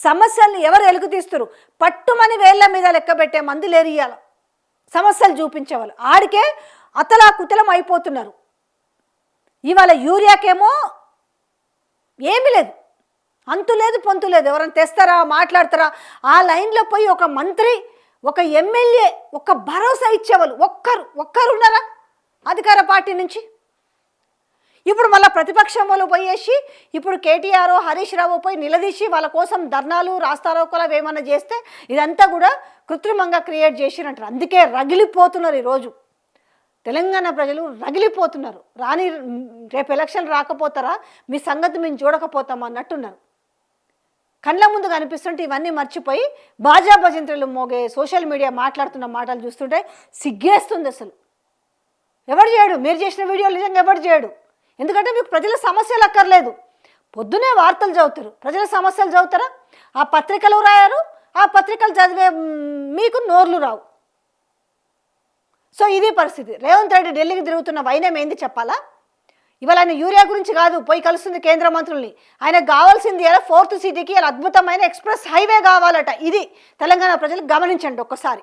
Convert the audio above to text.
సమస్యల్ని ఎవరు ఎలుగు తీస్తారు? పట్టుమని వేళ్ళ మీద లెక్క పెట్టే మంది లేరు ఇయ్యాల. సమస్యలు చూపించేవాళ్ళు ఆడికే అతలాకుతలం అయిపోతున్నారు. ఇవాళ యూరియాకేమో ఏమీ లేదు, అంతు లేదు పొంతు లేదు. ఎవరైనా తెస్తారా, మాట్లాడతారా? ఆ లైన్లో పోయి ఒక మంత్రి, ఒక ఎమ్మెల్యే, ఒక భరోసా ఇచ్చేవాళ్ళు ఒక్కరు ఉన్నారా అధికార పార్టీ నుంచి? ఇప్పుడు మళ్ళీ ప్రతిపక్షం వాళ్ళు పోయేసి ఇప్పుడు కేటీఆర్ హరీష్ రావు పోయి నిలదీసి వాళ్ళ కోసం ధర్నాలు రాస్తారోకోలు ఏమన్నా చేస్తే ఇదంతా కూడా కృత్రిమంగా క్రియేట్ చేసిరంటారు. అందుకే రగిలిపోతున్నారు ఈరోజు తెలంగాణ ప్రజలు, రగిలిపోతున్నారు. రేపు ఎలక్షన్ రాకపోతారా, మీ సంగతి మేము చూడకపోతాం అన్నట్టున్నారు. కళ్ళ ముందు కనిపిస్తుంటే ఇవన్నీ మర్చిపోయి బాజా భజంత్రులు మోగే సోషల్ మీడియా మాట్లాడుతున్న మాటలు చూస్తుంటే సిగ్గేస్తుంది. అసలు ఎవరు చేయడు, మీరు చేసిన వీడియోలు నిజంగా ఎవరు చేయడు. ఎందుకంటే మీకు ప్రజల సమస్యలు అక్కర్లేదు. పొద్దునే వార్తలు చదువుతారు, ప్రజల సమస్యలు చదువుతారా? ఆ పత్రికలు రాయారు, ఆ పత్రికలు చదివే మీకు నోర్లు రావు. సో ఇది పరిస్థితి. రేవంత్ రెడ్డి ఢిల్లీకి తిరుగుతున్న వైనం ఏంది చెప్పాలా? ఇవాళ ఆయన యూరియా గురించి కాదు పోయి కలుస్తుంది కేంద్ర మంత్రుల్ని. ఆయనకు కావాల్సింది ఇలా 4th సిటీకి ఇలా అద్భుతమైన ఎక్స్ప్రెస్ హైవే కావాలట. ఇది తెలంగాణ ప్రజలు గమనించండి ఒక్కసారి.